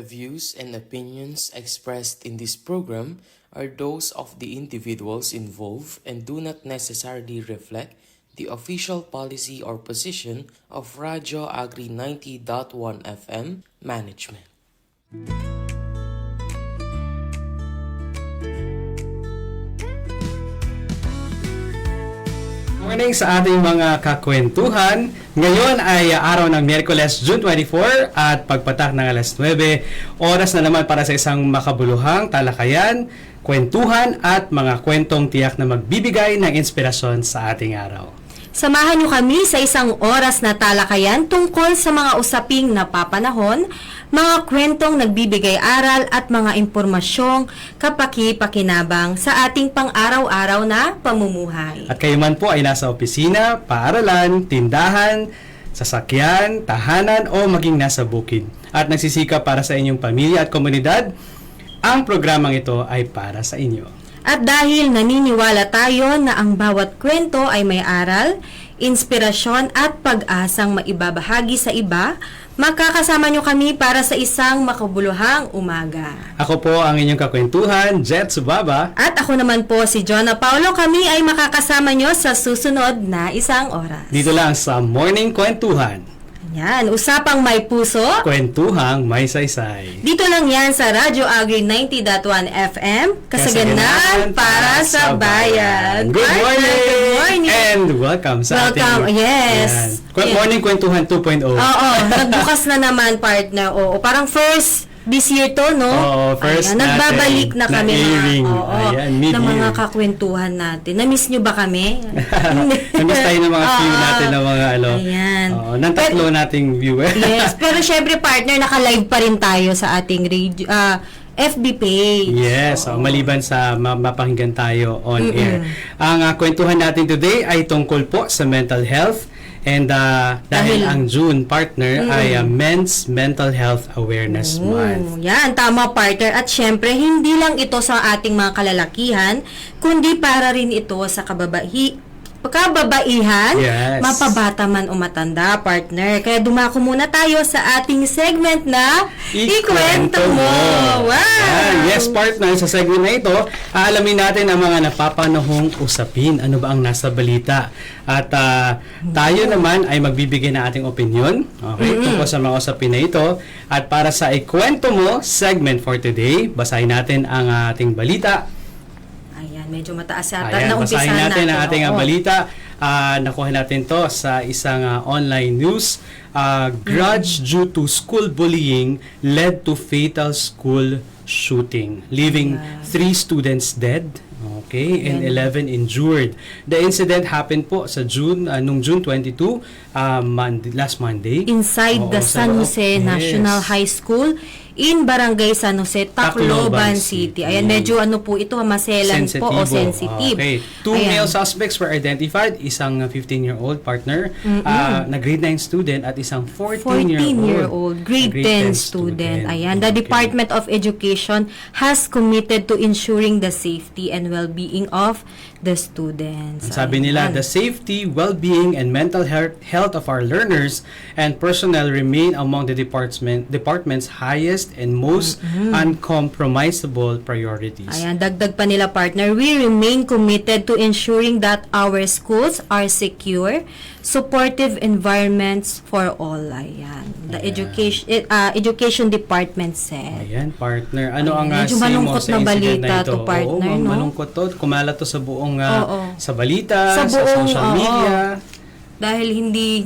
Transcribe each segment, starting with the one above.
views and opinions expressed in this program are those of the individuals involved and do not necessarily reflect the official policy or position of Radyo Agri 90.1 FM management. Morning sa ating mga kakwentuhan. Ngayon ay araw ng Miyerkules, June 24 at pagpatak ng alas 9. Oras na naman para sa isang makabuluhang talakayan, kwentuhan at mga kwentong tiyak na magbibigay ng inspirasyon sa ating araw. Samahan niyo kami sa isang oras na talakayan tungkol sa mga usaping napapanahon, mga kwentong nagbibigay aral at mga impormasyong kapaki-pakinabang sa ating pang-araw-araw na pamumuhay. At kayo man po ay nasa opisina, paaralan, tindahan, sasakyan, tahanan o maging nasa bukid at nagsisikap para sa inyong pamilya at komunidad, ang programang ito ay para sa inyo. At dahil naniniwala tayo na ang bawat kwento ay may aral, inspirasyon at pag-asang maibabahagi sa iba, makakasama nyo kami para sa isang makabuluhang umaga. Ako po ang inyong kakwentuhan, Jet Subaba. At ako naman po si Jonah Paulo. Kami ay makakasama nyo sa susunod na isang oras. Dito lang sa Morning Kwentuhan. Yan, usapang may puso. Kwentuhang may saysay. Dito lang yan sa Radyo Agri 90.1 FM. Kasaganan para sa bayan. Good morning! Good morning! And welcome sa Welcome, ating... yes. Good morning, Kwentuhan 2.0. Oo, nagbukas na naman, partner. Oo, parang first this year to, no? Oo, first ayan, nagbabalik na kami airing. Ayan, ng mga kakwentuhan natin. Na-miss nyo ba kami? Na-miss tayo ng mga view natin ng mga Ayan. ng tatlo nating viewer. Yes, pero syempre partner, naka-live pa rin tayo sa ating radio, FB page. Yes, maliban sa mapakinggan tayo on air. Ang kwentuhan natin today ay tungkol po sa mental health. And dahil ang June partner ay Men's Mental Health Awareness Month. Yan, tama partner. At syempre, hindi lang ito sa ating mga kalalakihan, kundi para rin ito sa kababaihan, Yes. mapabata man o matanda, partner. Kaya dumako muna tayo sa ating segment na Ikwento Mo. Wow! Yan. Yes, partner, sa segment na ito, aalamin natin ang mga napapanahong usapin. Ano ba ang nasa balita? At tayo naman ay magbibigay ng ating opinion, okay, tungkol sa mga usapin na ito. At para sa Ikwento Mo segment for today, basahin natin ang ating balita. Medyo mataas yata. Ayan, basahin natin ang ating balita. Nakuha natin to sa isang online news. Grudge due to school bullying led to fatal school shooting, leaving 3 students dead. Okay, and 11 injured. The incident happened po sa nung June 22, last Monday. Inside the San Jose National High School in Barangay San Jose, Tacloban City. Ayan, medyo po ito, maselan po o sensitive. Okay. 2 male suspects were identified, isang 15-year-old partner, na grade 9 student at isang 14-year-old grade 10 student. Ayan, the Department of Education has committed to ensuring the safety and well-being of the students. Sabi nila, the safety, well-being, and mental health of our learners and personnel remain among the department's highest and most uncompromisable priorities. Ayan, dagdag pa nila partner, we remain committed to ensuring that our schools are secure, supportive environments for all. Ayan. The education department said. Ayan, partner. Ano ang medyo malungkot na balita to, partner, no? Malungkot to. Kumalat to sa buong sa balita, sa social media. Dahil hindi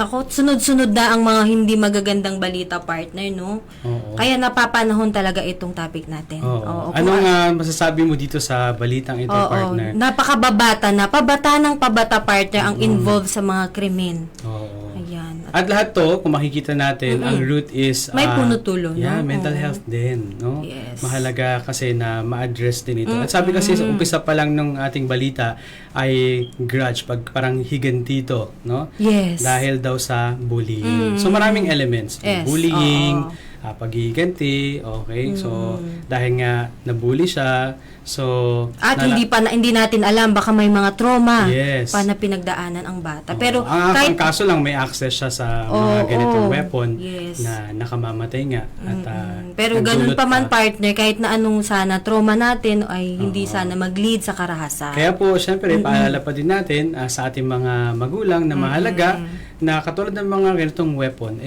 sunod-sunod na ang mga hindi magagandang balita, partner, no? Oo. Kaya napapanahon talaga itong topic natin. Oo. Anong masasabi mo dito sa balitang ito, partner? Napakababata na. Pabata ng pabata, partner, ang involved sa mga krimen. Oo. Ayan. At lahat to, kung makikita natin, ang root is... may punutulo, yeah, no? mental health din, no? Yes. Mahalaga kasi na ma-address din ito. At sabi kasi sa umpisa pa lang ng ating balita ay grudge, parang higantito, no? Yes. Dahil daw sa bullying. So maraming elements. Yes. Bullying, paghihiganti, okay? So, dahil nga nabully siya, so... At hindi natin alam, baka may mga trauma Yes. pa na pinagdaanan ang bata. Pero ang kaso lang may access siya sa mga ganitong weapon Yes. na nakamamatay nga. At Pero ganun nagdulot pa man, ka. partner, kahit na anong sana trauma natin ay hindi sana mag-lead sa karahasan. Kaya po, syempre, paalala pa din natin sa ating mga magulang na mahalaga na katulad ng mga ganitong weapon,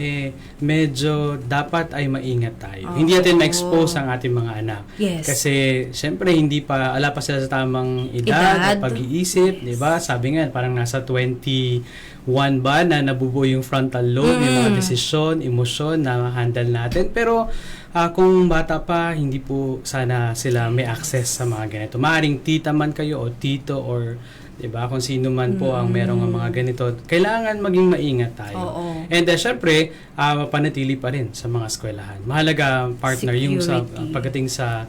medyo dapat ay maingat tayo. Hindi natin ma-expose ang ating mga anak. Yes. Kasi, syempre, ala pa sila sa tamang edad. At pag-iisip, di ba? Sabi nga, parang nasa 21 ba na nabubuo yung frontal lobe, yung mga desisyon, emosyon na handle natin. Pero, kung bata pa, hindi po sana sila may access sa mga ganito. Maaring tita man kayo o tito or 'di ba kung sino man po ang merong mga ganito, kailangan maging maingat tayo. Oo. And syempre, mapanatili pa rin sa mga eskwelahan. Mahalaga partner yung sa Security. pagdating sa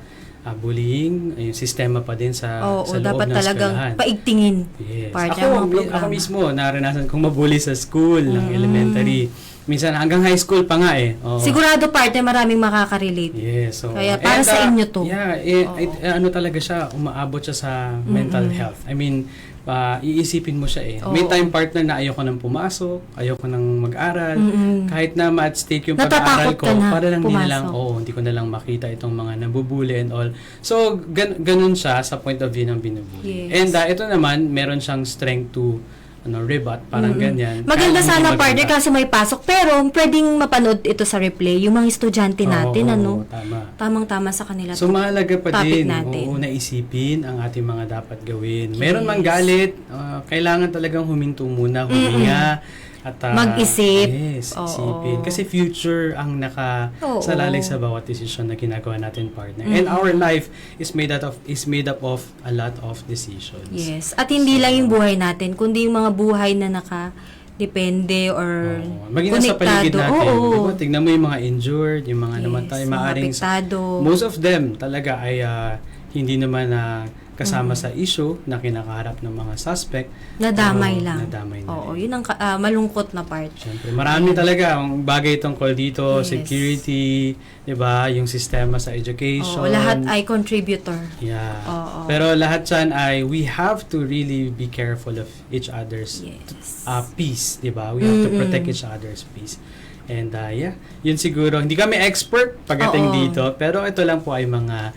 bullying, yung sistema pa din sa loob dapat ng talagang eskwelahan. paigtingin. Yes. Partner, Ako, mga programa. ako mismo, naranasan kong mabully sa school ng elementary. Minsan hanggang high school pa nga Oo. Sigurado, partner, maraming makaka-relate. Yes. So, Kaya para sa inyo to. ano talaga siya, umaabot siya sa mental health. I mean, iisipin mo siya May time partner na ayoko nang pumasok, ayoko nang mag-aral. Kahit na ma-at stake yung pag-aaral Natatakot ko, ka na para lang pumasok. nila hindi ko na lang makita itong mga nabubuli and all. So, ganun siya sa point of view ng binubuli. Yes. And ito naman, meron siyang strength to rebut, parang ganyan. Maganda Kahit sana, hindi partner, maganda. kasi may pasok. Pero, pwedeng mapanood ito sa replay. Yung mga estudyante natin, Oo, tama. Tamang-tama sa kanila. So mahalaga pa topic din, natin. naisipin ang ating mga dapat gawin. Meron mang galit, kailangan talagang huminto muna, huminga, at Mag-isip. Yes, Oo. isipin. Kasi future ang nakasalalay sa bawat desisyon na ginagawa natin, partner. And our life is made up of a lot of decisions. Yes. At hindi lang yung buhay natin, kundi yung mga buhay na depende or Maging nasa paligid natin. Oo. Diba? Tignan mo yung mga injured, yung mga namatay, Mga maaring apektado. most of them talaga ay hindi naman kasama sa issue na kinakaharap ng mga suspect. Nadamay Pero lang. Nadamay na Oo, rin. yun ang malungkot na part. Siyempre, marami talaga ang bagay tungkol dito, Yes. security, 'di ba, yung sistema sa education. Oo, lahat ay contributor. Yeah. Oo. Pero lahat 'yan ay we have to really be careful of each other's Yes. peace, 'di ba? We have to protect each other's peace. And yun siguro, hindi kami expert pagdating Oo. dito, pero ito lang po ay mga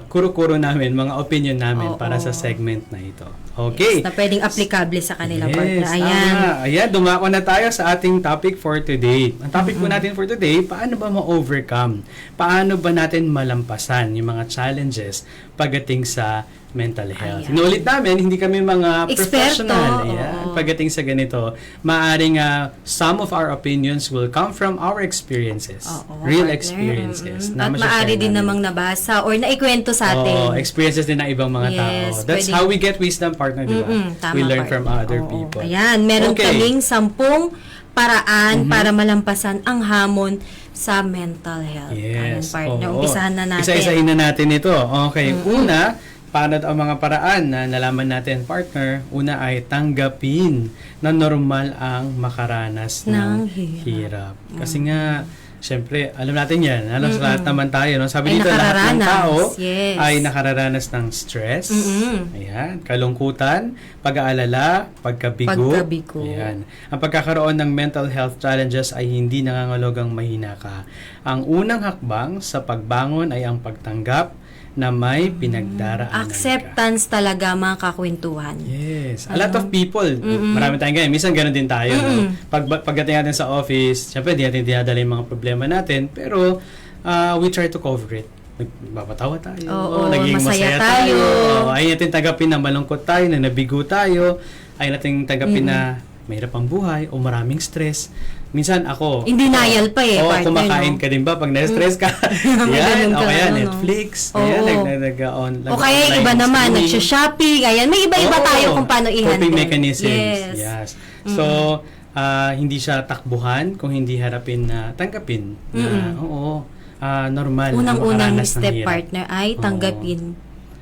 kuro-kuro namin, mga opinion namin Oo. para sa segment na ito. Okay. Yes, na pwedeng aplikable sa kanila, Yes, partner. Ayan. tama. Ayan, dumako na tayo sa ating topic for today. Ang topic po natin for today, paano ba ma-overcome? Paano ba natin malampasan yung mga challenges pagdating sa mental health? Ayan. Inulit namin, hindi kami mga Eksperto, professional. Ayan, oo. pagdating sa ganito, maaring some of our opinions will come from our experiences. Oo, Real partner. experiences. At maaari din namang nabasa or naikwento sa atin. Experiences din ng ibang mga Yes, tao. That's pwedeng- how we get wisdom, partner, di ba? Tama, We learn partner. from other Oo. people. Ayan, meron Okay. kaming 10 paraan para malampasan ang hamon sa mental health. Ayan, Yes. partner. Oo. Umpisahan na natin. Isa-isahin na natin ito. Okay. Una, paano ang mga paraan na nalaman natin, partner? Una ay tanggapin na normal ang makaranas Ng ng hirap. Kasi nga, syempre, alam natin yan. Alam sa lahat naman tayo. No? Sabi Ay dito, lahat ng nakararanas. tao Yes. ay nakararanas ng stress, ayan, kalungkutan, pag-aalala, pagkabigo. Pagkabigo. Ayan. Ang pagkakaroon ng mental health challenges ay hindi nangangahulugang mahina ka. Ang unang hakbang sa pagbangon ay ang pagtanggap na may pinagdaraanan ka. Acceptance talaga, mga kakwentuhan. Yes. A lot of people, marami tayong ganyan. Minsan ganun din tayo. No? Pagdating natin sa office, syempre, di natin dinadala yung mga problema natin, pero we try to cover it. Nagpapatawa tayo. Oo, naging masaya masaya tayo. tayo. Ayaw natin tanggapin na malungkot tayo, na nabigo tayo. Ayaw natin tanggapin na mahirap ang buhay o maraming stress. Minsan ako, In denial pa partner, kumakain no? ka din ba pag na-stress ka? May ganun Yan, ka, o kaya no? Netflix. Oo. Ayan, O kaya yung iba naman, nagsha-shopping. Ayan, may iba-iba Oo, tayo kung paano i-handle. coping mechanisms. Yes. Yes. So, hindi siya takbuhan kung hindi harapin na tanggapin na normal. ang Unang-unang makaranas ng step, hirap. partner, ay tanggapin.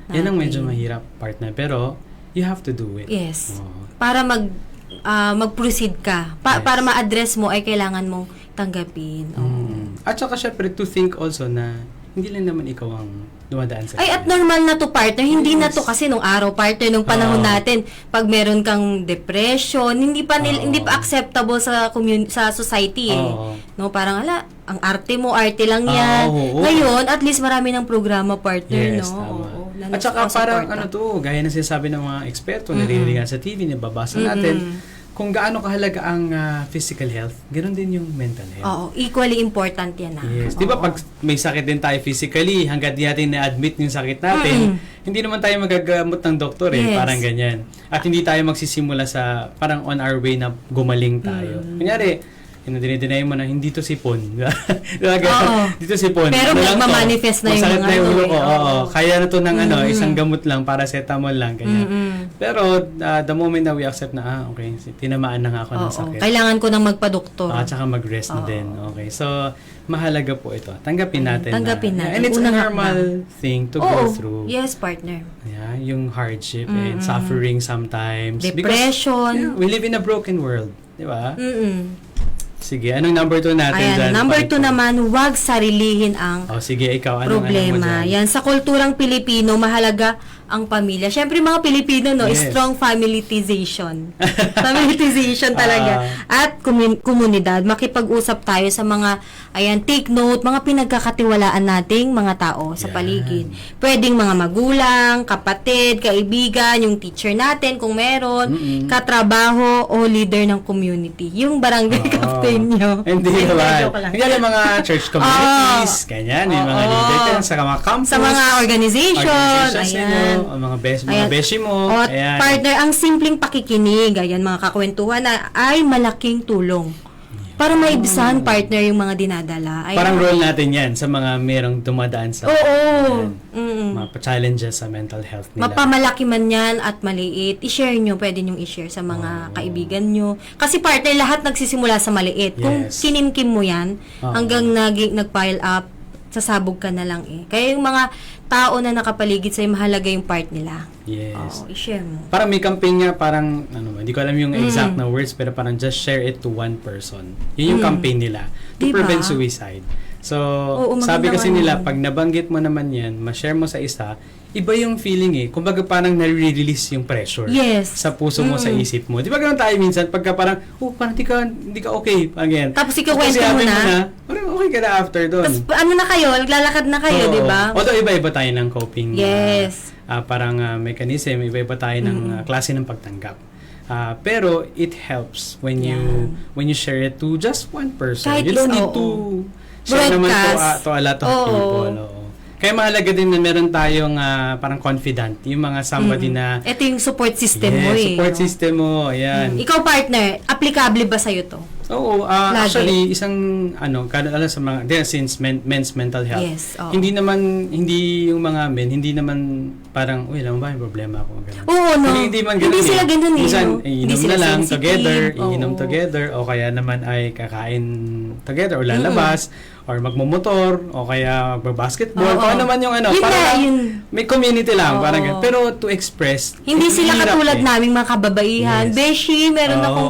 Yan ang natin. medyo mahirap, partner. Pero, you have to do it. Yes. Oo. Para mag-proceed ka. Yes. Para ma-address mo ay kailangan mong tanggapin. Oo. At saka syempre to think also na hindi lang naman ikaw ang dumadaan sa Ay, at kanila. normal na to, partner. Hindi na to Yes. kasi nung araw, partner, nung panahon Oo. natin, pag meron kang depression, hindi pa Oo. hindi pa acceptable sa sa society eh. Oo. No, parang ang arte mo, arte lang yan. Oo. Ngayon, at least marami ng programa, partner, Yes, no? tama. Oo, na At saka parang nagsusuporta. gaya na sinasabi ng mga eksperto, naririnig nga sa TV, nababasa natin, kung gaano kahalaga ang physical health, ganoon din yung mental health. Oo, equally important yan. Yes. Di ba Oo. pag may sakit din tayo physically, hanggat di natin na-admit yung sakit natin, hindi naman tayo magagamot ng doktor eh. Yes. Parang ganyan. At hindi tayo magsisimula sa parang on our way na gumaling tayo. Kunyari, dinideny mo na hindi to sipon. Diba? Oo. Dito sipon. Pero Ano lang to? magmamanifest na yung Masakit mga na yung ano ulo eh. ko. Oo. Oo. Kaya na to ng isang gamot lang, paracetamol lang. Ganyan. Pero the moment na we accept na, okay, tinamaan na nga ako ng Oo. sakit. Kailangan ko nang magpa-doktor. At saka mag-rest na din. Okay. So, mahalaga po ito. Tanggapin natin. Tanggapin na. natin. And it's a Unang normal thing to go Oo. through. Yes, partner. Yeah, yung hardship and suffering sometimes. Depression. Because, we live in a broken world. Di ba? Mm-mm. Sige, anong number 2 natin Ayan, dyan? number 2 Pangko? naman, huwag sarilihin ang Oh, sige, ikaw. Anong problema. mo dyan? Yan, sa kulturang Pilipino, mahalaga ang pamilya. Siyempre, mga Pilipino, no, Yes. strong familitization. Familitization talaga. At komunidad. Makipag-usap tayo sa mga, ayan, take note, mga pinagkakatiwalaan nating mga tao sa Yan. paligid. Pwedeng mga magulang, kapatid, kaibigan, yung teacher natin kung meron, katrabaho o leader ng community. Yung barangay captain nyo. Hindi naman. joke lang. Yan ang mga church communities, ganyan, yung mga Oo. leader, sa mga campus, Sa mga organization, organizations ayan. ninyo, ang mga Ayan. beshi mo, O, ayan. partner, ang simpleng pakikinig, ayan, mga kakwentuhan na ay malaking tulong. Para maibsan, partner, yung mga dinadala. Ayan. Parang role natin yan sa mga merong dumadaan sa Oo. ayan, mga challenges sa mental health nila. Mapamalaki man yan at maliit, i-share nyo, pwede nyo i-share sa mga kaibigan nyo. Kasi partner, lahat nagsisimula sa maliit. Kung Yes. kinimkim mo yan, Oo. hanggang nag-pile up, sasabog ka na lang eh. Kaya yung mga tao na nakapaligid sa'yo, mahalaga yung part nila. Yes. Oo, i-share mo. Parang may campaign nga, parang, hindi ko alam yung exact na words, pero parang just share it to one person. Yun yung campaign nila to Diba? prevent suicide. So, Oo, sabi maganda kasi nga nila, yun. pag nabanggit mo naman yan, ma-share mo sa isa, iba yung feeling eh. Kumbaga parang nare-release yung pressure Yes. sa puso mo, sa isip mo. Di ba ganun tayo minsan? Pagka parang, parang hindi ka okay. Parang ganyan. Tapos Tapos ikukwento sinabi mo na. parang okay ka na after doon. Tapos ano na kayo, naglalakad na kayo, Oo. di ba? Although iba-iba tayo ng coping Yes. parang mechanism, iba-iba tayo ng klase ng pagtanggap. Pero it helps when you share it to just one person. Kahit You don't need oo. to share naman Broadcast. to a lot of Oo. people. Oo. Kaya mahalaga din na meron tayong parang confident, yung mga somebody na Ito yung support system mo eh. support no? system mo, ayan. Ikaw partner, applicable ba sa'yo to? Oo, Lagi. actually isang kadalasan sa mga since men's mental health. Yes, oo. Hindi yung mga men, hindi naman parang alam mo ba yung problema ko ganun. Oo, no? Hindi man ganun. Hindi sila ganun eh, Minsan, no? Hindi iinom sila na lang sensitive. together, Oo. iinom together, o kaya naman ay kakain together, o lalabas, or magmumotor, o kaya magbabasketball, Oo. kung ano man yung Yun parang na, yun. may community lang, Oo. parang ganun. Pero to express, Hindi sila hirap katulad eh. naming mga kababaihan. Yes. Beshi, meron Oo, akong,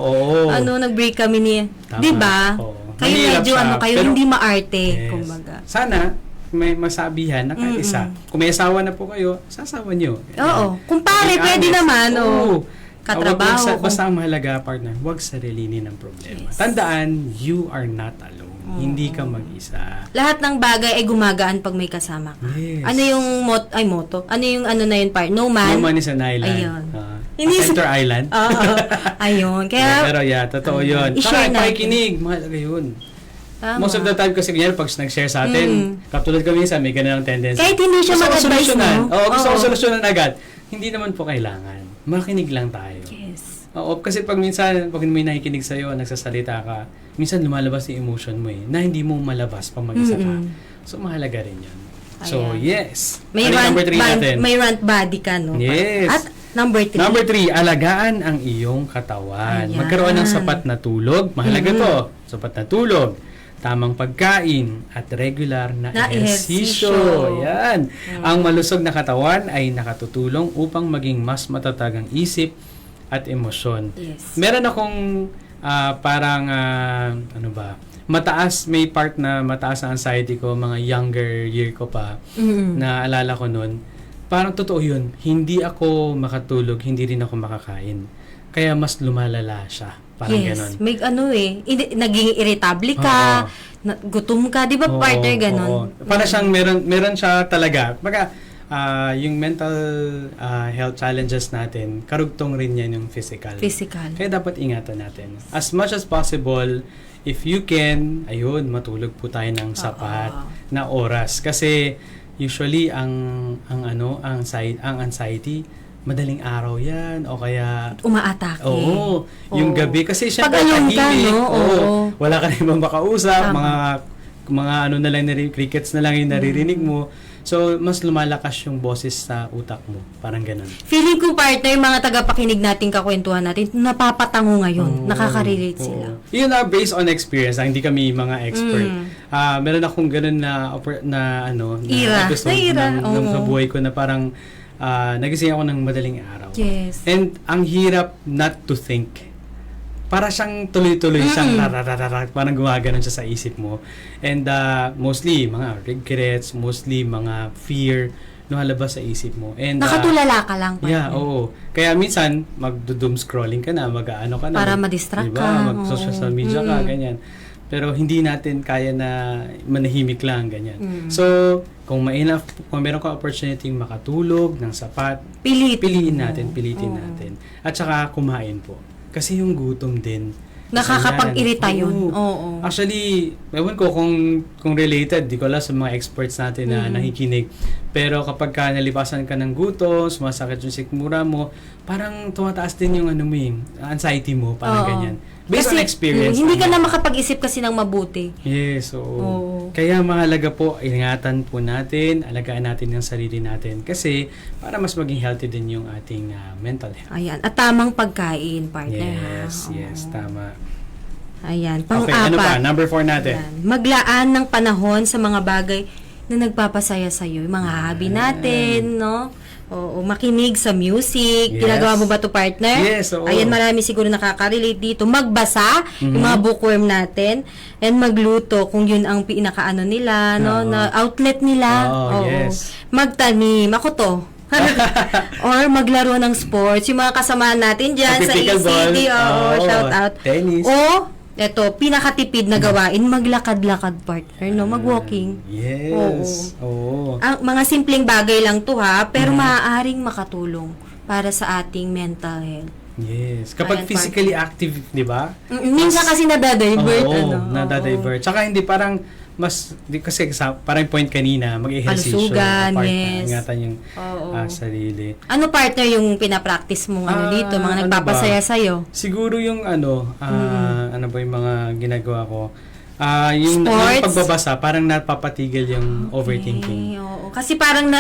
oo. nag-break kami ni, Tama. di ba? Oo. Kayo Mahirap medyo, siya, kayo pero- hindi maarte, Yes. kumbaga. Sana, may masabihan na kahit isa. Kung may asawa na po kayo, sasawa nyo. Oo. Kung pare, Maging pwede honest. naman, oo. Oo. Katrabaho. Basta ang mahalaga, partner, huwag sarilinin ng problema. Yes. Tandaan, you are not alone. Hindi ka mag-isa. Lahat ng bagay ay gumagaan pag may kasama ka. Yes. Ano yung motto? Ano yung na yun, part? No man? No man is an island. Ayun. Hindi Center Island. Oo. Ayun. Kaya, Pero totoo yun. i-share Saka, natin. pakikinig, mahalaga yun. tama. Most of the time kasi ganyan, pag nag-share sa atin, katulad kami minsan, may ganun ang tendency. Kahit hindi siya Gusto ko mag-advise, solusyonan. no? Oo, gusto ko Oo. solusyonan agad. Hindi naman po kailangan. Makinig lang tayo. Yes. Oo, kasi pag minsan, pag may nakikinig sa'yo, nagsasalita ka, minsan lumalabas yung emotion mo na hindi mo malabas pag mag-isa ka. So, mahalaga rin yun. So, Ayan. yes. May Ano yung number 3 natin? may rant body ka, no? Yes. At number 3. Number 3, alagaan ang iyong katawan. Ayan. Magkaroon ng sapat na tulog. Mahalaga to. Sapat na tulog. Tamang pagkain at regular na ehersisyo. ehersisyo. Yan. Ang malusog na katawan ay nakatutulong upang maging mas matatag ang isip at emosyon. Yes. Meron akong parang may part na mataas ang anxiety ko, mga younger year ko pa, na alala ko nun, parang totoo yun, hindi ako makatulog, hindi rin ako makakain. Kaya mas lumalala siya. Parang ganon. May naging irritable ka, gutom ka, di ba partner ganon? Para siyang meron siya talaga. Baga, yung mental health challenges natin, karugtong rin yan yung physical. Kaya dapat ingatan natin. As much as possible, if you can, matulog po tayo ng sapat na oras. Kasi usually ang anxiety, madaling araw yan o kaya umaatake. Yung gabi kasi siya pag-along ka, no? Wala ka na ibang makausap, mga na lang crickets na lang yung naririnig mo. So, mas lumalakas yung boses sa utak mo. Parang ganun. Feeling ko, partner, mga tagapakinig natin, kakwentuhan natin, napapatango ngayon. Nakaka-relate sila. Yun na based on experience. Hindi kami mga expert. Meron akong ganun na episode ng buhay ko na parang nagising ako ng madaling araw. Yes. And ang hirap not to think. Para siyang tuloy-tuloy siyang parang gumaganon siya sa isip mo. And mostly mga regrets, mostly mga fear lumalabas sa isip mo. And nakatulala ka lang. Yeah, oo. Kaya minsan magdo-doom scrolling ka na, mag-aano ka na. Para ma-distract ka. Mag-social media ka, ganyan. Pero hindi natin kaya na manahimik lang, ganyan. So, kung meron ka opportunity makatulog ng sapat, pilitin natin. At saka kumain po. Kasi yung gutom din. Nakakapag-irita yun. Oo. Actually, ewan ko kung related, di ko alam sa mga experts natin na nakikinig. Pero kapag nalipasan ka ng gutom, sumasakit yung sikmura mo, parang tumataas din yung anxiety mo, parang ganyan. Based on experience. Hindi ka na makapag-isip kasi ng mabuti. Yes, oo. Kaya mahalaga po, ingatan po natin, alagaan natin yung sarili natin. Kasi para mas maging healthy din yung ating mental health. Ayan. At tamang pagkain, partner. Yes, tama. Ayan. Okay, ano pa? Number 4 natin. Ayan. Maglaan ng panahon sa mga bagay na nagpapasaya sa'yo. Yung mga hobby natin, no? Oo, makinig sa music. Yes. Ginagawa mo ba to, partner? Yes, oo. Ayan, marami siguro nakaka-relate dito. Magbasa, yung mga bookworm natin, and magluto kung yun ang pinakaano nila, no? Na outlet nila. Yes. Magtanim. Ako to. Or maglaro ng sports. Yung mga kasamahan natin dyan sa ECD. Shout out. Tennis. O, eto, pinakatipid na gawain, maglakad-lakad, partner, no? Mag-walking. Yes. Oo. Ang mga simpleng bagay lang to, ha, pero maaaring makatulong para sa ating mental health. Yes. Kapag physically active, di ba? Minsan kasi nadadivert, nadadivert. Tsaka hindi parang kasi parang point kanina, mag-ehersisyo. Palusugan, yes. Ingatan yung sarili. Ano, partner, yung pinapractice mo dito? Mga nagpapasaya sa'yo? Siguro yung ano ba yung mga ginagawa ko? Yung pagbabasa, parang napapatigil yung overthinking. Oo. Kasi parang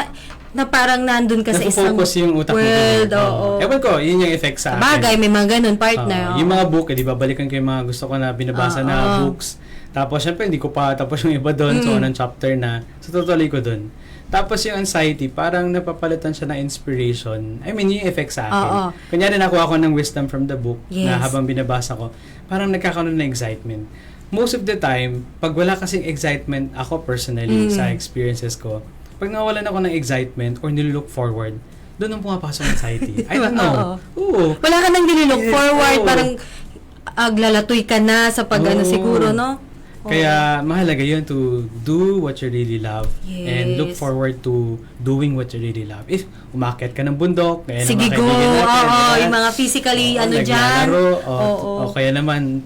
parang nandun ka sa isang yung utak world. Ewan ko, yun yung effect sa akin. Bagay, may mga ganun, partner. Yung mga book, di ba, balikan ko yung mga gusto ko na binabasa na books. Tapos, syempre, hindi ko pa tapos yung iba doon. So, anong chapter na. So, tutuloy ko doon. Tapos, yung anxiety, parang napapalitan siya ng inspiration. I mean, yung effect sa akin. Kunyari, nakuha ko ng wisdom from the book na habang binabasa ko, parang nagkakaroon ng excitement. Most of the time, pag wala kasing excitement, ako personally, sa experiences ko, pag nawalan ako ng excitement or nilook forward, doon ang pumapasok ang anxiety. I don't know. Wala ka nang nilook forward, parang aglalatoy ka na sa siguro, no? Kaya mahalaga yun to do what you really love and look forward to doing what you really love. If umakyat ka ng bundok, kaya sige, go! Yung mga physically, dyan. O kaya naman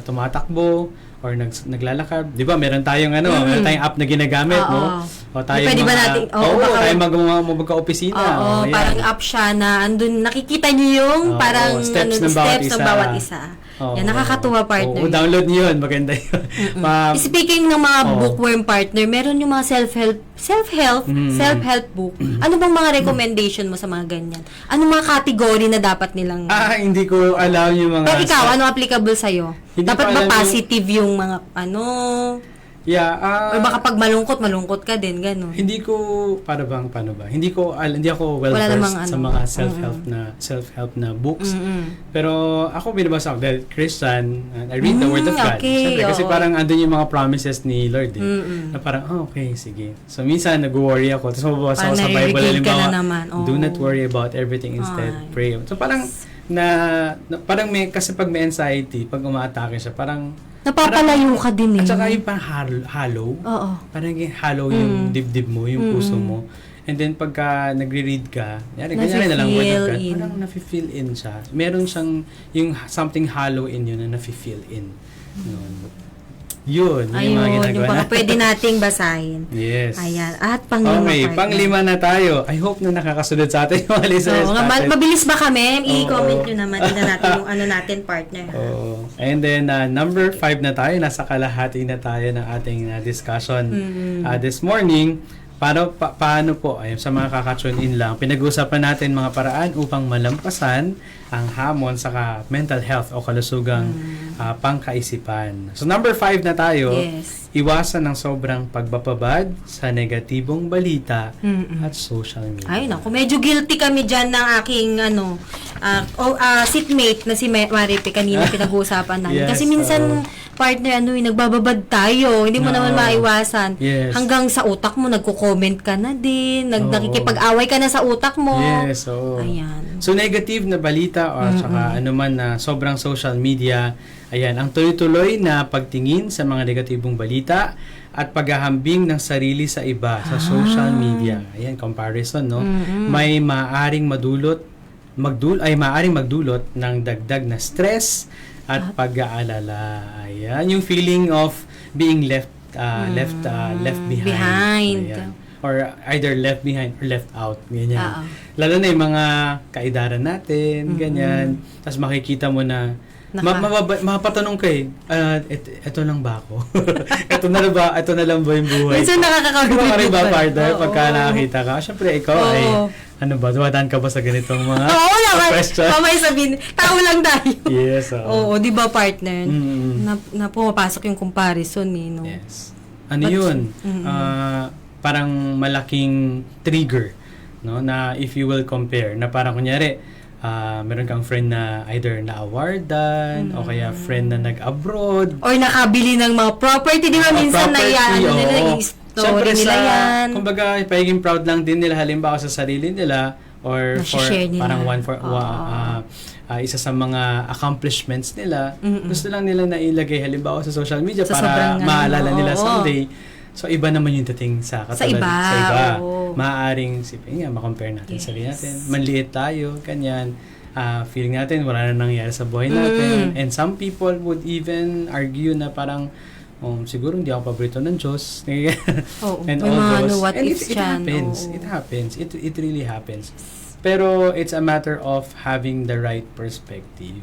tumatakbo or naglalakad. Di ba, meron tayong meron tayong app na ginagamit, no? O tayo pwede ba natin? tayo magka-opisina. Parang app siya na andun, nakikita niyo yung parang steps ng bawat isa. Yan, nakakatuwa, partner. Download niyo yun. Maganda yun. Speaking ng mga bookworm, partner, meron yung mga self-help book. Ano bang mga recommendation mo sa mga ganyan? Anong mga category na dapat nilang... Hindi ko alam yung mga... Pero ikaw, ano applicable sa'yo? Dapat ba positive yung mga Yeah, Or baka pag malungkot ka din, gano'n. hindi ko paano ba? Hindi ako well Wala namang versed sa ano. mga self-help na books. Pero ako binabasa ako dahil Christian, and I read the word of God. Okay, Siyempre, kasi oo. parang andun yung mga promises ni Lord na parang okay, sige. So minsan nag-worry ako, tapos mababasa ko Parang sa Bible nare-regale ka halimbawa, na naman. Oo. do not worry about everything, instead Ay. pray. So parang parang kasi pag may anxiety, pag umaatake siya, parang Napapalayo ka din eh. at saka yung parang hollow. Oo. Parang yung hollow yung dibdib mo, yung puso mo. And then pagka nagre-read ka, ganyan na lang word of God, Nafe-feel in. parang nafe-feel in siya. Meron siyang yung something hollow in yun na nafe-feel in. Yun, yung mga Ayun, ginagawa yung mga na. pwede nating basahin. Yes. Ayan. At panglima Okay, partner. panglima na tayo. I hope na nakakasunod sa atin yung mga listeners Oo, natin. mabilis ba kami? I-comment Oo. nyo naman. Tingnan natin yung ano natin, partner. Oh. And then number 5 na tayo, nasa kalahati na tayo ng ating discussion this morning. Paano po, ayun, sa mga kakatune in lang, pinag-uusapan natin mga paraan upang malampasan ang hamon sa mental health o kalusugang pangkaisipan. So number 5 na tayo, Yes. iwasan ng sobrang pagbababad sa negatibong balita at social media. Ay, naku, medyo guilty kami dyan ng aking, seatmate na si Maripe kanina pinag-uusapan namin. Yes, Kasi minsan, partner, nagbababad tayo. Hindi mo naman maiwasan. Yes. Hanggang sa utak mo, nagko-comment ka na din. Oo. Nakikipag-away ka na sa utak mo. Yes, oo. Ayan. So negative na balita o saka anuman na sobrang social media, ayan, ang tuloy-tuloy na pagtingin sa mga negatibong balita at paghahambing ng sarili sa iba sa social media. Ayan, comparison, no? May maaring maaring magdulot ng dagdag na stress at pag-aalala. Ayan, yung feeling of being left behind. Behind. Ayan. Or either left behind or left out. Ganyan. Oo. Lalo na yung mga kaidaran natin, ganyan. Tapos makikita mo na, mapatanong ka eh, eto lang ba ako? Ito na lang ba yung buhay? Minsan nakakakabit ka rin ba, pa. partner, Oo. pagka nakakita ka? Siyempre, ikaw Oo. ay, dumadaan ka ba sa ganitong mga Oo, question? mamay sabihin, tao lang tayo. Yes, oo. Oo, di ba, partner? Mm. Na pumapasok yung comparison eh, no? Yes. Ano yun? Parang malaking trigger, no? Na if you will compare, na parang kunyari, meron kang friend na either na-awardan, o kaya friend na nag-abroad, Or nakabili ng mga property, di ba? Minsan na yan, nila, story nila yan. Kumbaga, pagiging proud lang din nila halimbawa sa sarili nila or for Nasi-share nila. parang Oo. isa sa mga accomplishments nila. Gusto lang nila na ilagay halimbawa sa social media Sa para sobrang maalala oo. nila someday. So, iba naman yung dating sa katulad iba, sa iba. oo. Maaaring, sipin nga, makompare natin Yes. sarili natin. Manliit tayo, kanyan. Feeling natin, wala na nangyari sa buhay natin. And some people would even argue na parang, siguro hindi ako paborito ng Diyos. Oo, And may all mga those. what And ifs it yan. happens. Oo. It happens. It really happens. Pero it's a matter of having the right perspective.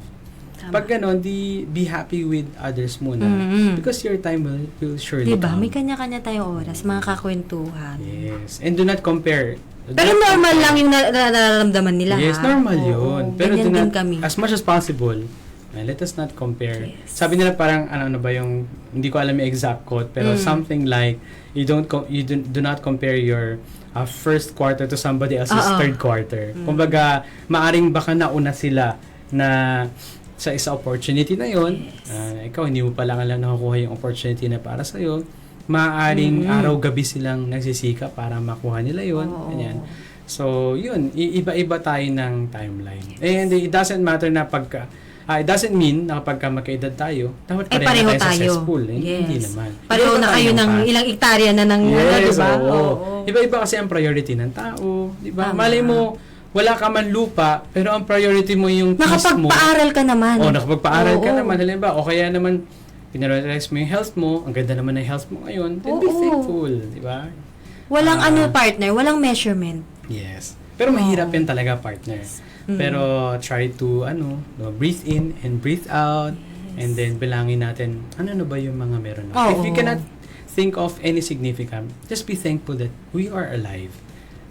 Tama. Pag ganon, be happy with others muna. Because your time will surely Diba? come. May kanya-kanya tayong oras, mga kakwentuhan. Yes. And do not compare. Pero normal lang yung nararamdaman nila, Yes, ha? normal Oo, yun. Pero ganyan do din not, kami. as much as possible, let us not compare. Yes. Sabi nila parang, ano ba yung, hindi ko alam yung exact quote, pero something like, you do not compare your first quarter to somebody else's third quarter. Kumbaga, maaring baka nauna sila na sa isa opportunity na yon, ikaw hindi mo pa lang alam nakukuha yung opportunity na para sa iyo. Maaring araw-gabi silang nagsisika para makuha nila yon. Ganyan. So, yun, iba-iba tayo ng timeline. And it doesn't matter na it doesn't mean na kapag magkaedad tayo, dapat pareho tayo successful. Yes. Hindi naman. Pareho na kayo ng ilang hektarya na ng Yes, diba? oo. Iba-iba kasi ang priority ng tao. Diba? Tama. Malay mo, wala ka man lupa, pero ang priority mo yung peace mo. Nakapagpaaral ka naman. Nakapagpaaral ka Oo. naman. Halimbawa, o kaya naman, pinarelatize mo yung health mo, ang ganda naman ng health mo ngayon, then be Oo. thankful. Diba? Walang partner, walang measurement. Yes. Pero mahirap yan talaga, partner. Pero try to, breathe in and breathe out, and then bilangin natin, ano ba yung mga meron na. Oo. If you cannot think of any significant, just be thankful that we are alive.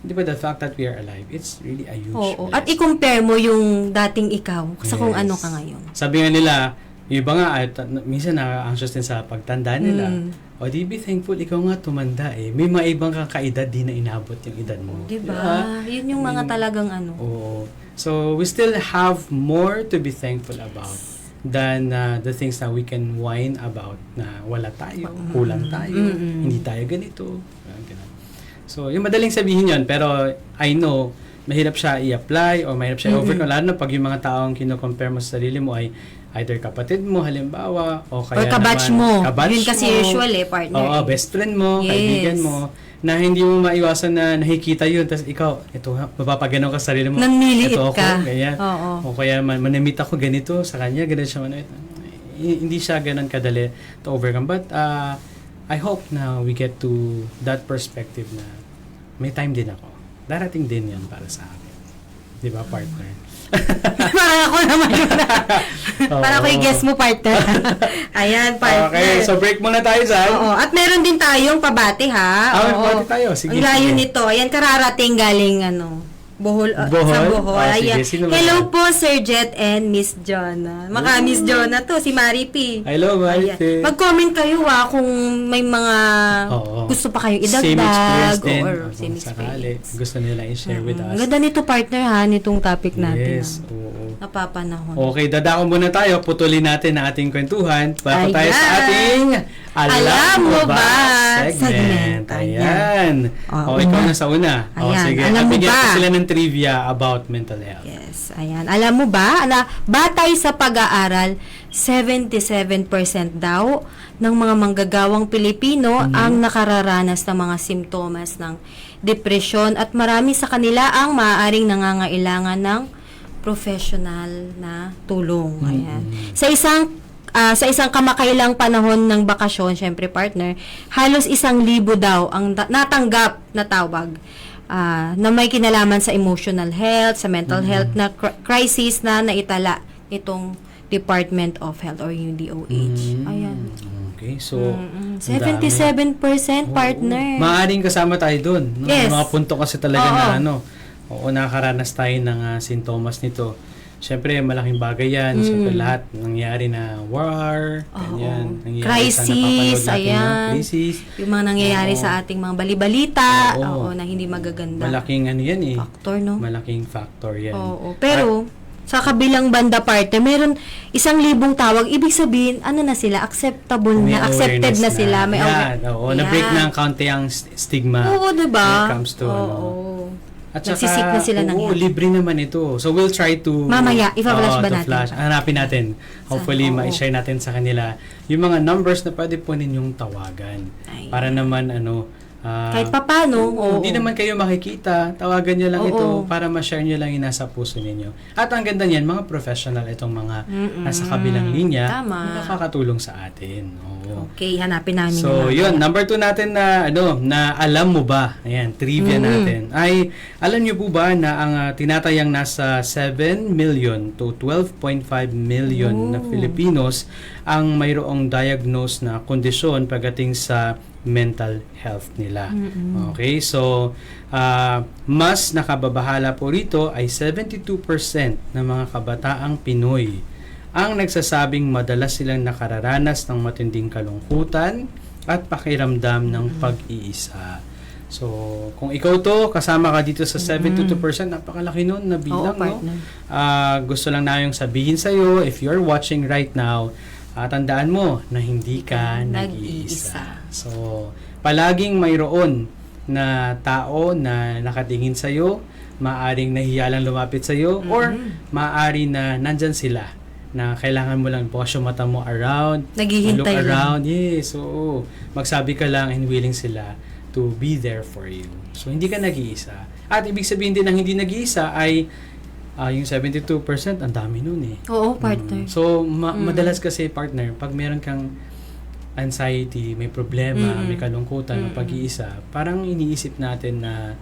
Di ba, the fact that we are alive, it's really a huge Oo. blessing. At i-compare mo yung dating ikaw sa kung Yes. ano ka ngayon. Sabi nga nila, yung iba nga, minsan na-anxious din sa pagtanda nila. O di be thankful, ikaw nga tumanda eh. May mga ibang kang kaedad di na inabot yung edad mo. Diba? Yun yung mga talagang ano. Oo. So, we still have more to be thankful about than the things that we can whine about na wala tayo, kulang tayo, hindi tayo ganito. Ganun. So, yung madaling sabihin yun, pero I know, mahirap siya i-apply o mahirap siya i-overcome. Lalo na pag yung mga taong kino-compare mo sa sarili mo ay either kapatid mo, halimbawa, o kaya Or kabatch mo. kabatch Yun kasi mo. usual partner. Oo, best friend mo, Yes. kaibigan mo, na hindi mo maiwasan na nakikita yun. Tapos ikaw, ito, mapapagano ka sa sarili mo. Nanliliit ito ako, ka. ganyan. Oo. O kaya manamit ako ganito sa kanya, ganun siya. Hindi siya ganun kadali to overcome. But I hope na we get to that perspective na may time din ako. Darating din yan para sa akin. Di ba, partner? Parang ako naman yun. Parang ako yung guest mo, partner. Ayan, partner. Okay, so break muna tayo, Zan. Oo. At meron din tayong pabati, ha? Ah, Oo. pabati tayo. Sige, Ang layo sige. nito. Ayan, kararating galing, Bohol, Bohol? sa Bohol. Ah, sige. Ayan. Sino ba Hello yan? po, Sir Jet and Miss Jonah. Maka Miss Jonah to, si Mari P. Hello, Ayan. Maite. Mag-comment kayo, kung may mga Oo. gusto pa kayo Same experience idagdag. din. Or Kung same sakali, experience. gusto nila i-share with us. Ang ganda nito, partner, ha? Nitong topic natin. Yes, oo. Napapanahon. Okay, dadako muna tayo. Putulin natin ang ating kwentuhan. Para Ayan. tayo sa ating Alam mo ba? segment. Segment. Ayan. Oh, O, ikaw na sa una. O, Ayan. sige. Alam At mo bigyan ba? ko sila ng trivia about mental health. Yes, ayan. Alam mo ba, na batay sa pag-aaral, 77% daw ng mga manggagawang Pilipino ang nakararanas ng mga simptomas ng depresyon at marami sa kanila ang maaaring nangangailangan ng professional na tulong. Ayan. Sa isang kamakailang panahon ng bakasyon, syempre partner, halos 1,000 daw ang natanggap na tawag na may kinalaman sa emotional health, sa mental health na crisis na naitala itong Department of Health or yung DOH. Ayan. Okay, so... ang 77% partner. Maaring kasama tayo dun. No? Yes. May mga punto kasi talaga Oo. na nakakaranas tayo ng sintomas nito. Siyempre, malaking bagay yan. Siyempre, lahat nangyari na war, ganyan. Nangyayari Crisis, sa napapanood natin ayan. na crisis. Yung mga nangyayari Oo. sa ating mga balibalita, Oo. na hindi magaganda. Malaking yan eh. Factor, no? Malaking factor yan. Oo. Pero, sa kabilang banda parte, meron 1,000 tawag. Ibig sabihin, ano na sila? Acceptable May na. Accepted awareness na sila. May yan, oo. Na-break na ang kaunti ang stigma. Oo, diba? When it comes to, At Nagsisik na sila ng oo, help. libre naman ito. So, we'll try to... Mamaya, ipa-flash ba to natin? Flash. Hanapin natin. Hopefully, Oo. ma-share natin sa kanila yung mga numbers na pwede po ninyong tawagan. Ayan. Para naman, Kahit papano. hindi naman kayo makikita, tawagan nyo lang Oo. ito para ma-share nyo lang yung nasa puso ninyo. At ang ganda niyan, mga professional itong mga nasa kabilang linya, Tama. nakakatulong sa atin. Oo. Okay, hanapin namin. So, yun, number 2 natin na alam mo ba? Ayan, trivia natin. Ay, alam niyo po ba na ang tinatayang nasa 7 million to 12.5 million na Filipinos ang mayroong diagnosed na kondisyon pagdating sa mental health nila. Okay, so mas nakababahala po rito ay 72% ng mga kabataang Pinoy ang nagsasabing madalas silang nakararanas ng matinding kalungkutan at pakiramdam ng pag-iisa. So, kung ikaw to, kasama ka dito sa 72%, napakalaki nun na bilang, Oo, no? partner. Gusto lang namin sabihin sa'yo, if you're watching right now, tandaan mo na hindi ka nag-iisa. So, palaging mayroon na tao na nakatingin sa'yo, maaring nahiya lang lumapit sa'yo, or maaari na nandyan sila na kailangan mo lang bukas yung mata mo around, Naghihintay look lang. around, yes, oo. Magsabi ka lang and willing sila to be there for you. So, hindi ka nag-iisa. At ibig sabihin din ng hindi nag-iisa ay yung 72%, ang dami nun eh. Oo, partner. So, madalas kasi partner, pag meron kang anxiety, may problema, may kalungkutan, may pag-iisa, parang iniisip natin na,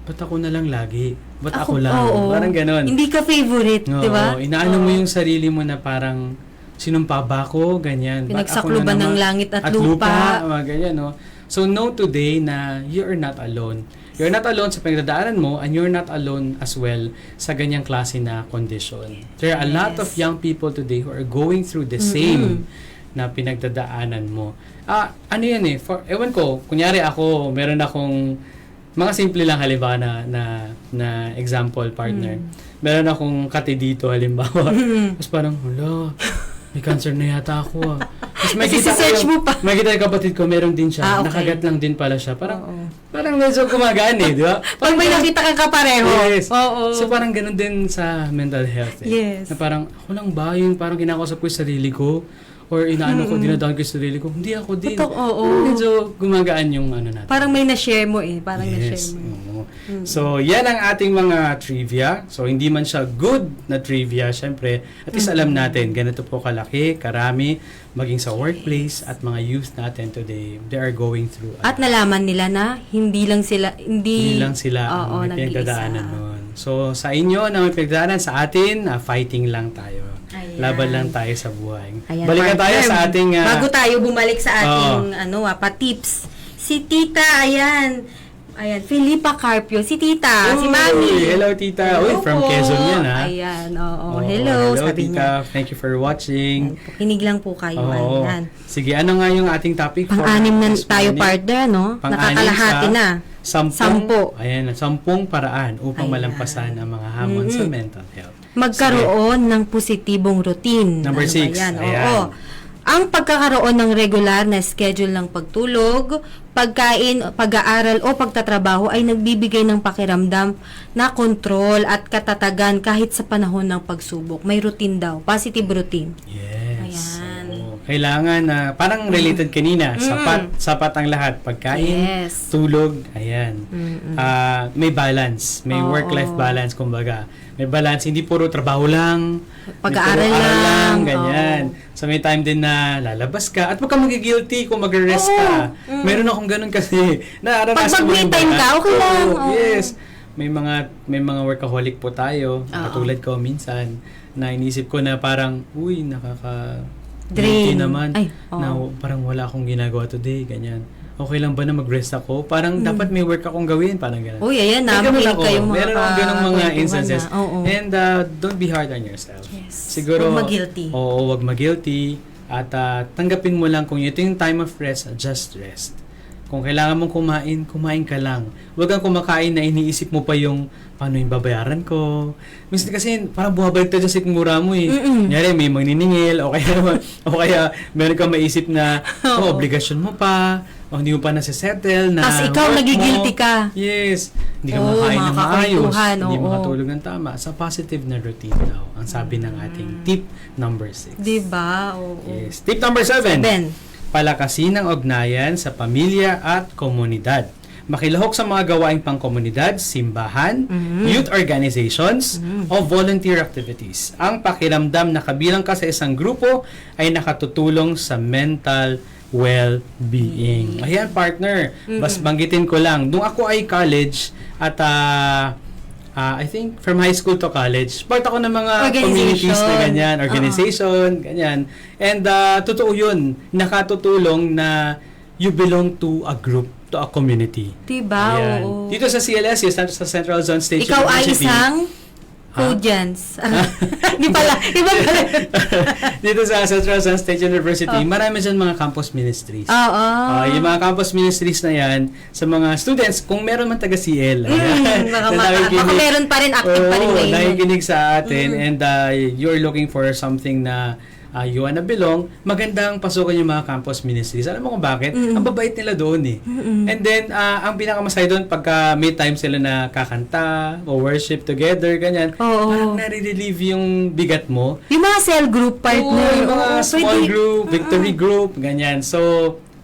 ba't ako na lang lagi? Ba't ako lang? oo. Parang ganon. Hindi ka favorite, Oo, di ba? inaano mo yung sarili mo na parang, sinumpa ba ako? Ganyan. Ba't ako na Pinagsakluban ng naman? langit at lupa. Mga ganyan, no? So, know today na you're not alone. You're not alone sa pinagdadaanan mo, and you're not alone as well sa ganyang klase na condition. There are a lot of young people today who are going through the same na pinagdadaanan mo. Ano yan ewan ko, kunyari ako, meron akong mga simple lang halimbawa na example, partner. Meron akong kate dito halimbawa. Tapos parang, wala, may cancer na yata ako. Tapos Search mo pa. makita yung kapatid ko, meron din siya. Okay. Nakagat lang din pala siya. Parang medyo gumagaan di ba? Pag may nakita kang kapareho. Yes. Oo. So parang ganun din sa mental health. Yes. Na parang, ako lang ba yung parang kinakausap ko yung sarili ko? Or inaano ko, dinadaan ko yung sarili ko? Hindi ako din. Medyo gumagaan yung natin. Parang may na-share mo Parang Yes. na-share mo. Oo. So, yan ang ating mga trivia. So, hindi man siya good na trivia, syempre, at least alam natin, ganito po kalaki, karami, maging sa workplace at mga youth natin today, they are going through. At nalaman nila na hindi lang sila ang may pinagdadaanan nun. So, sa inyo na may pinagdadaanan, sa atin, fighting lang tayo. Ayan. Laban lang tayo sa buhay. Ayan, Balikan tayo partner. sa ating... Bago tayo bumalik sa ating pa-tips. Si Tita, ayan, Felipa Carpio. Si Tita, si Mami. Hello, Tita. Uy, from po. Quezon yan, ha? Ayan, hello, sabi Tita. niya. Thank you for watching. Kinig lang po kayo. Oo. Ayan. Sige, ano nga yung ating topic for Pang-anim na this tayo, morning? partner, no? Pang-anim Nakakalahati sa na. 10. Ayan, 10 paraan upang Ayan. malampasan ang mga hamon sa mental health. Magkaroon ng positibong routine. Number Ano 6. ba yan? Ayan. Oo. Ang pagkakaroon ng regular na schedule ng pagtulog, pagkain, pag-aaral o pagtatrabaho ay nagbibigay ng pakiramdam na kontrol at katatagan kahit sa panahon ng pagsubok. May routine daw. Positive routine. Yes. Ayan. Oo. Kailangan na parang related kanina, sapat ang lahat. Pagkain, Yes. tulog, ayan. May balance, may Oo. work-life balance kumbaga. May balance, hindi puro trabaho lang, Pag-aaral hindi puro aral lang. ganyan. So may time din na lalabas ka at huwag ka magigilty kung mag-rest ka. Meron akong ganun kasi. Pag mag-me time ka, okay lang. Oo. Yes. May mga workaholic po tayo, katulad ko minsan, na inisip ko na parang, uy, Drain. naman, Ay, na parang wala akong ginagawa today, ganyan. Okay lang ba na mag-rest ako? Parang dapat may work akong gawin, parang ganyan. Uy, ayan na. May ganun Makinig ako. kayong mga Meron akong ganung mga kwentuhan instances. na. Oo. And don't be hard on yourself. Yes. Siguro, Huwag mag-guilty. Oo, wag mag-guilty. At tanggapin mo lang kung ito yung time of rest, just rest. Kung kailangan mong kumain ka lang. Huwag kang kumakain na iniisip mo pa yung paano yung babayaran ko. Minsan kasi parang bumabalik tayo sa sikmura mo Kunyari may magniningil o kaya meron kang maisip na obligasyon mo pa o hindi mo pa nasisettle na Tapos ikaw work nagigilty mo. ka. Yes. Hindi ka Oo, makain ng maayos. makakakwentuhan, Hindi oo. makatulog ng tama. Sa positive na routine daw. Ang sabi ng ating tip number 6. Diba? Oo. Yes. Tip number 7. Ben. Palakasin ang ugnayan sa pamilya at komunidad. Makilahok sa mga gawaing pangkomunidad, simbahan, youth organizations, o volunteer activities. Ang pakiramdam na kabilang ka sa isang grupo ay nakatutulong sa mental well-being. Ayan, partner. Bas banggitin ko lang. Nung ako ay college at I think from high school to college, part ako ng mga communities na ganyan, organization, ganyan. And totoo yun, nakatutulong na you belong to a group, to a community. Diba? Ayan. Oo. Dito sa CLS, sa Central Zone State Ikaw ay University. isang Codians. Di pala. Iba pala. Dito sa Central Zone State University, marami dyan mga campus ministries. Oo. Yung mga campus ministries na yan, sa mga students, kung meron man taga-CL, Baka meron pa rin, active pa rin ngayon. nakikinig sa atin, and you're looking for something na you wanna belong, magandang pasukan yung mga campus ministries. Alam mo kung bakit? Ang babait nila doon And then, ang pinakamasaya doon, pagka may time sila na kakanta, o worship together, ganyan, parang nare-relieve yung bigat mo. Yung mga cell group partner. Yung mga small group, victory group, ganyan. So,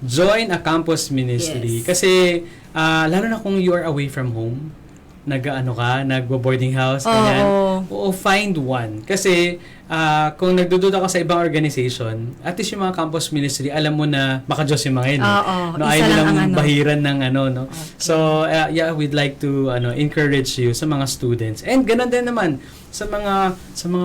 join a campus ministry. Yes. Kasi, lalo na kung you are away from home, nagbo-boarding house, ganyan. Oo, find one. Kasi, kung nagdududa ka sa ibang organization, at least yung mga campus ministry, alam mo na baka Diyos yung mga yun. Ayaw nilang bahiran ng Okay. So, we'd like to encourage you sa mga students. And ganun din naman sa mga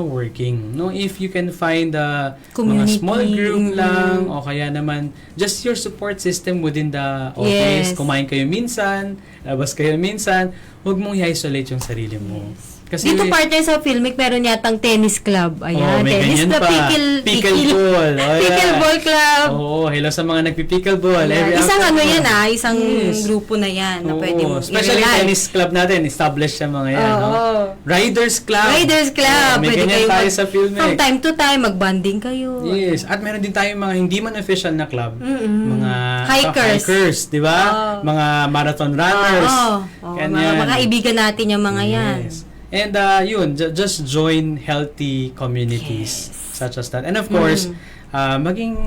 working. If you can find mga small group lang, o kaya naman just your support system within the office. Yes. Kumain kayo minsan, labas kayo minsan, huwag mong i-isolate yung sarili mo. Yes. Kasi, Dito partner sa Filmic, meron yatang tennis club. Ayan, may tennis ganyan na pa. Pickleball. Pickleball club. Oo, hello sa mga nagpi-pickleball. Ayan. Every Isang afternoon. ano yan isang Yes. grupo na yan na pwede mo Especially i-rely. tennis club natin, established sa mga yan. Oo. No? Riders Club. Riders Club. May Pwede ganyan kayo tayo sa Filmic. from time to time, mag-bonding kayo. Yes, at meron din tayong mga hindi man official na club. Mga Hikers. di ba? Mga marathon runners. Ganyan. Mga kaibigan natin yung mga yan. Yes. And yun, just join healthy communities such as that. And of course, maging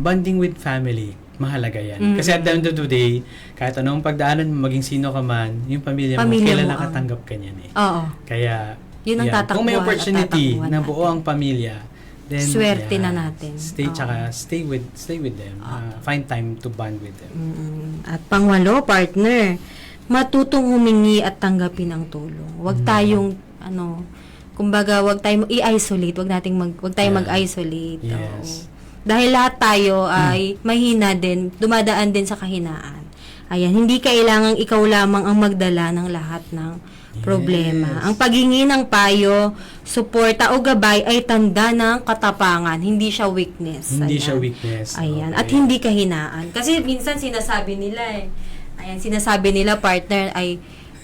bonding with family. Mahalaga yan. Kasi at the end of the day, kahit anong pagdaanan mo, maging sino ka man, yung pamilya mo, kailan nakatanggap ka niyan eh. Oo. Kaya, Yun ang tatakbuhan kung may opportunity at tatakbuhan na buo ang pamilya, then swerte na natin. Stay with them. Find time to bond with them. At pangwalo, partner, matutong humingi at tanggapin ang tulong. Huwag tayong kumbaga, huwag tayong i-isolate, huwag tayong mag-isolate. Yes. Oo. Dahil lahat tayo ay mahina din, dumadaan din sa kahinaan. Ayan, hindi kailangang ikaw lamang ang magdala ng lahat ng problema. Ang paghingi ng payo, suporta o gabay ay tanda ng katapangan, hindi siya weakness. Hindi Ayan. siya weakness. Ayan, Okay. at hindi kahinaan. Kasi minsan sinasabi nila sinasabi nila partner ay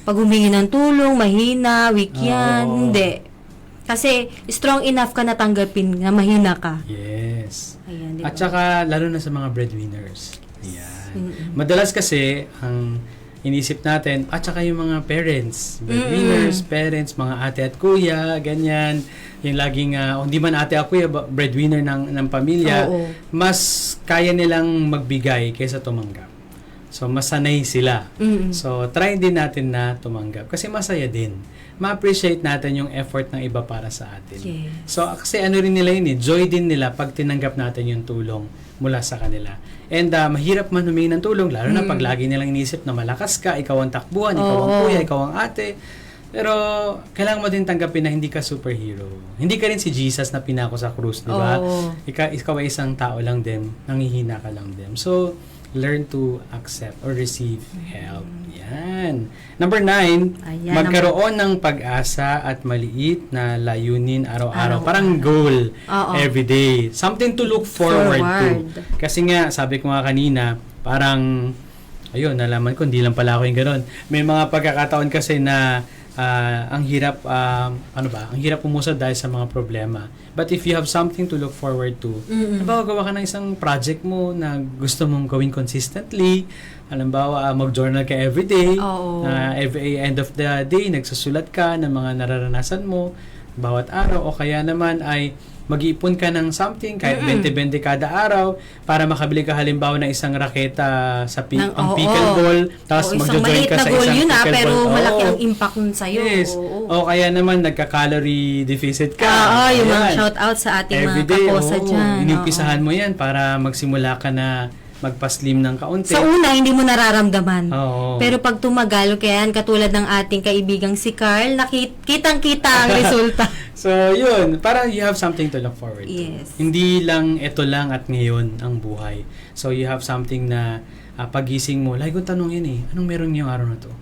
pag humingi ng tulong, mahina, weak yan. Oo. Hindi. Kasi strong enough ka na tanggapin na mahina ka. Yes. Ayan, di At ba? saka, lalo na sa mga breadwinners. Ayan. Madalas kasi, ang inisip natin, at saka yung mga parents, breadwinners, parents, mga ate at kuya, ganyan, yung laging, hindi man ate at kuya, breadwinner ng pamilya, Oo. mas kaya nilang magbigay kaysa tumanggap. So, masanay sila. So, try din natin na tumanggap. Kasi masaya din. Ma-appreciate natin yung effort ng iba para sa atin. Yes. So, kasi ano rin nila yun joy din nila pag tinanggap natin yung tulong mula sa kanila. And mahirap man humingi ng tulong, lalo na pag lagi nilang inisip na malakas ka, ikaw ang takbuhan, ikaw ang kuya, ikaw ang ate. Pero, kailangan mo din tanggapin na hindi ka superhero. Hindi ka rin si Jesus na pinako sa krus, di ba? Oo. Ikaw ay isang tao lang din, nangihina ka lang din. So, learn to accept or receive help. Yan. Number 9, Ayan, magkaroon ng pag-asa at maliit na layunin araw-araw. Araw-araw. Parang goal Oo. every day. Something to look forward to. Kasi nga, sabi ko nga kanina, parang, ayun, nalaman ko, hindi lang pala ako yung gano'n. May mga pagkakataon kasi na ang hirap, ang hirap umusad dahil sa mga problema. But if you have something to look forward to, halimbawa, gawa ka ng isang project mo na gusto mong gawin consistently, halimbawa, mag-journal ka everyday, Oo. every end of the day, nagsusulat ka ng mga nararanasan mo, bawat araw, o kaya naman ay mag-iipon ka ng something, kahit 20-20 kada araw, para makabili ka halimbawa ng isang raketa sa pickleball, tapos isang magjo-join maliit ka na sa goal isang yun pickleball. pero malaki Oo. ang impact nun sa'yo. Yes. Oo. O kaya naman, nagka-calorie deficit ka. Yung mga Ayan. shout out sa ating mga Everyday, kakosa dyan. inumpisahan mo yan para magsimula ka na magpa-slim ng kaunti. Sa una, hindi mo nararamdaman. Oo. Pero pag tumagal, kaya katulad ng ating kaibigang si Carl, kitang-kita ang resulta. So, yun. Parang you have something to look forward to. Yes. Hindi lang ito lang at ngayon ang buhay. So, you have something na pagising mo. Like kung tanong yun anong meron ngayong araw na to?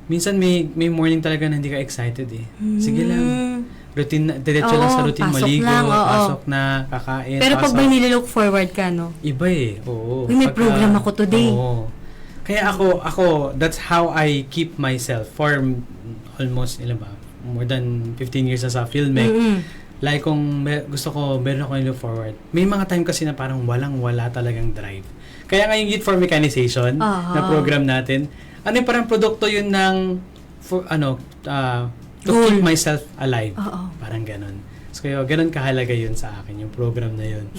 Minsan may morning talaga na hindi ka excited eh. Sige lang. Routine, diretso lang sa routine, pasok maligo, lang, oo. pasok na, kakain, Pero pag pasok. may nililook forward ka, no? Iba eh. Oo. Uy, may Pagka- program ako today. Oo. Kaya ako, that's how I keep myself for almost, more than 15 years na sa Filmic. Like kung gusto ko, meron ako look forward. May mga time kasi na parang walang-wala talagang drive. Kaya nga yung Youth for Mechanization na program natin, parang produkto yun ng, to keep myself alive. Oo. Parang ganun. So, kaya ganun kahalaga yun sa akin, yung program na yun.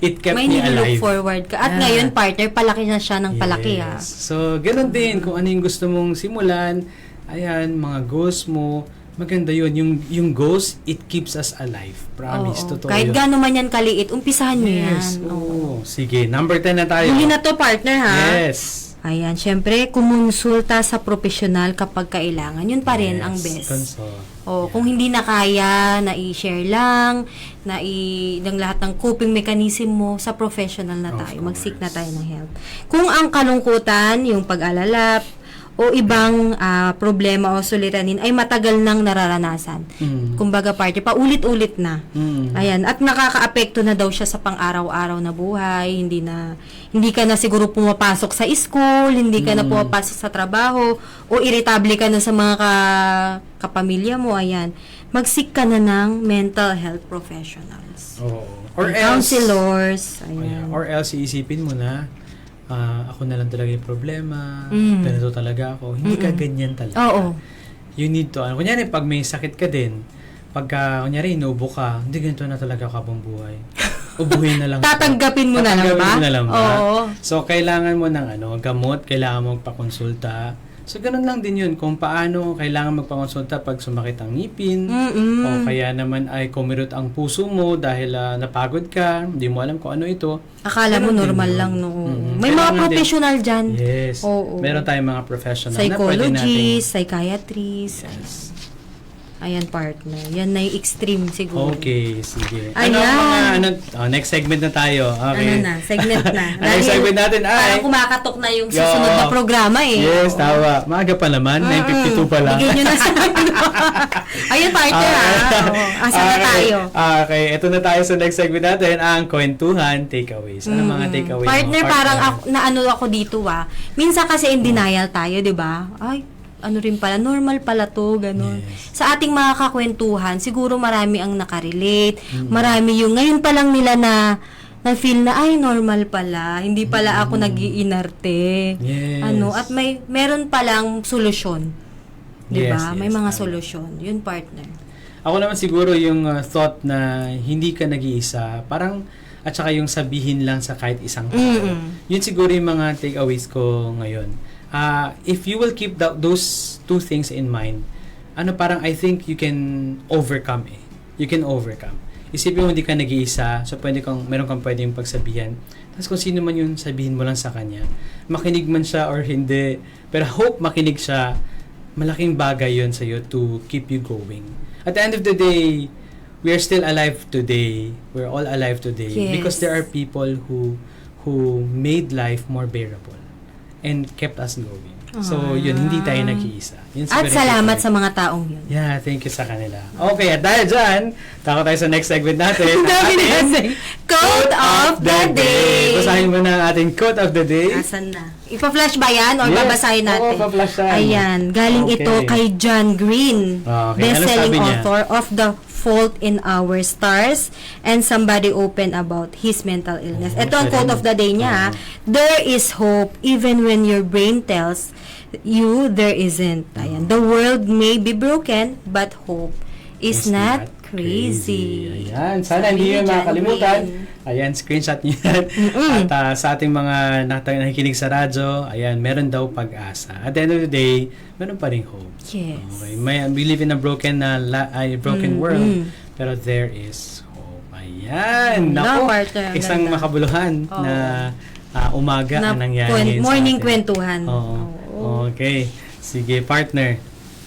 It kept May me nililook alive. forward ka. At ngayon, partner, palaki na siya ng palaki, ha? Yes. So, ganun din. Kung ano yung gusto mong simulan, ayan, mga goals mo, maganda yun. Yung goals, it keeps us alive. Promise, Oo. totoo Kahit yun. gano'n man yan kaliit, umpisahan nyo yan. Yes. Oo. Sige, number 10 na tayo. Huli na to, partner, ha? Yes. Ayan, syempre, kumonsulta sa profesional kapag kailangan. Yun pa rin Yes. ang best. Consult. Kung hindi na kaya, na i-share lang, ng lahat ng coping mechanism mo, sa professional na Of tayo. Mag-seek na course. tayo ng help. Kung ang kalungkutan, yung pag-alala, o ibang problema o suliranin ay matagal nang nararanasan. Kumbaga partner, paulit-ulit na. Ayan, at nakakaapekto na daw siya sa pang-araw-araw na buhay, hindi ka na siguro pumapasok sa school, hindi ka na pumapasok sa trabaho, o irritable ka na sa mga kapamilya mo, ayan. Mag-seek ka na ng mental health professionals. Or counselors, ayan. Or else iisipin mo na, ako na lang talaga yung problema, ganito talaga ako. Hindi ka ganyan talaga. Oo. You need to, kunyari, pag may sakit ka din, pagka, kunyari, inuubo ka, hindi ganito na talaga ako habang buhay. Ubuhin na lang. Tatanggapin mo na lang ba? Oo. So, kailangan mo ng gamot, kailangan mo magpakonsulta. So, ganun lang din yun. Kung paano kailangan magpakonsulta pag sumakit ang ngipin, o kaya naman ay kumirot ang puso mo dahil napagod ka, hindi mo alam kung ano ito. Akala mo normal lang, no? May mga professional dyan. Yes. Oo. Meron tayong mga professional na pwede natin. Psychologist, psychiatrist. Yes. Ayan, partner. Yan na yung extreme siguro. Okay, sige. Ayan. Next segment na tayo. Okay. Segment na. Next segment natin ay... Parang kumakatok na yung susunod na programa eh. Yes, tawa. Maaga pa naman. 9:52 pa lang. Bigyan nyo na sa Ayun, partner Asa na tayo? Okay, ito na tayo sa next segment natin, ang kwentuhan takeaways. Ano mga takeaways Partner, mo? parang ako dito Minsan kasi in denial tayo, di ba? Ay, ano rin pala, normal pala to, ganun. Yes. Sa ating mga kakwentuhan, siguro marami ang nakarelate, marami yung, ngayon pa lang nila na feel na, ay, normal pala, hindi pala ako nag-iinarte. Yes. At meron palang solusyon. Diba? Yes, May mga solusyon. Yun, partner. Ako naman siguro yung thought na hindi ka nag-iisa, parang, at saka yung sabihin lang sa kahit isang tao. Yun siguro yung mga takeaways ko ngayon. If you will keep those two things in mind, parang I think you can overcome You can overcome. Isipin mo hindi ka nag-iisa, so meron kang pwedeng pagsabihan. Tapos kung sino man yun, sabihin mo lang sa kanya. Makinig man siya or hindi, pero hope makinig siya, malaking bagay yun sa'yo to keep you going. At the end of the day, we are still alive today. We're all alive today. Yes. Because there are people who made life more bearable and kept us going. So, yun, hindi tayo nag-iisa. At salamat sa mga taong yun. Yeah, thank you sa kanila. Okay, at dahil dyan, tako tayo sa next segment natin. Quote of the day. Basahin mo na ang ating quote of the day. Asan na? Ipa-flash ba yan? O Yes. babasahin natin? Oo, pa-flash yan. Ayan. Galing Okay. ito kay John Green. Okay, ano Best-selling sabi niya? author of The Fault in Our Stars and Somebody Open About His Mental Illness. Ito ang quote of the day niya. There is hope even when your brain tells you there isn't. Ayan. The world may be broken, but hope is not crazy. Ayan. Sana Sabi hindi ni nyo John makakalimutan. Green. Ayan, screenshot nyo yan. At sa ating mga nakikinig sa radyo, ayan, meron daw pag-asa. At the end of the day, meron pa rin hope. Yes. Okay. We live in a broken world, pero there is hope. Ayan. Naku, partner, ang isang ganda. makabuluhan na umaga Na ang nangyari ngayon sa morning atin. kwentuhan. Oo. Okay. Sige, partner.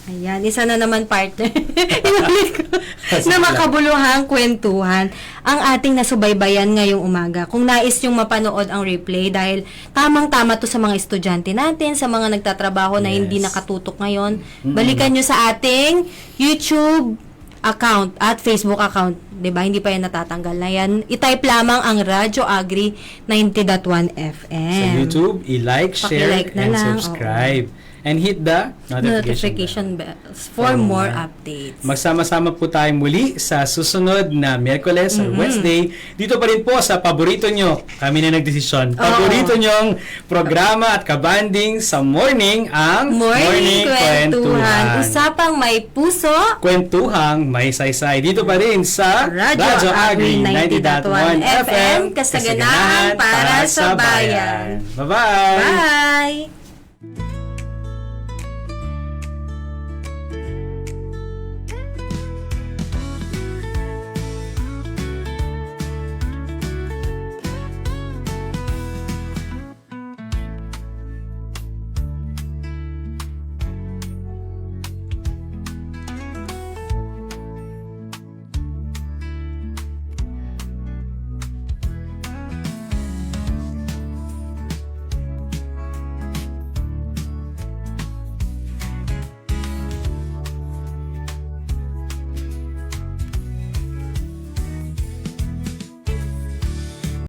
Ayan, isa na naman partner. Inulit ko. Na makabuluhang kwentuhan ang ating nasubaybayan ngayong umaga. Kung nais yung mapanood ang replay dahil tamang-tama to sa mga estudyante natin, sa mga nagtatrabaho na hindi nakatutok ngayon, balikan nyo sa ating YouTube account at Facebook account. 'Di ba? Hindi pa yan natatanggal na yan. I-type lamang ang Radyo Agri 90.1 FM. Sa YouTube, i-like, share, Paki-like na and lang, subscribe. And hit the Notification bells for more updates. Magsama-sama po tayo muli sa susunod na Miyerkules or Wednesday. Dito pa rin po sa paborito nyo. Kami na nagdesisyon. Paborito nyong programa at kabanding sa morning ang Morning Kwentuhan. Usapang may puso. Kwentuhang may saysay. Dito pa rin sa Radyo Agri 90.1 FM. Kasaganahan para sa bayan. Bye-bye! Bye!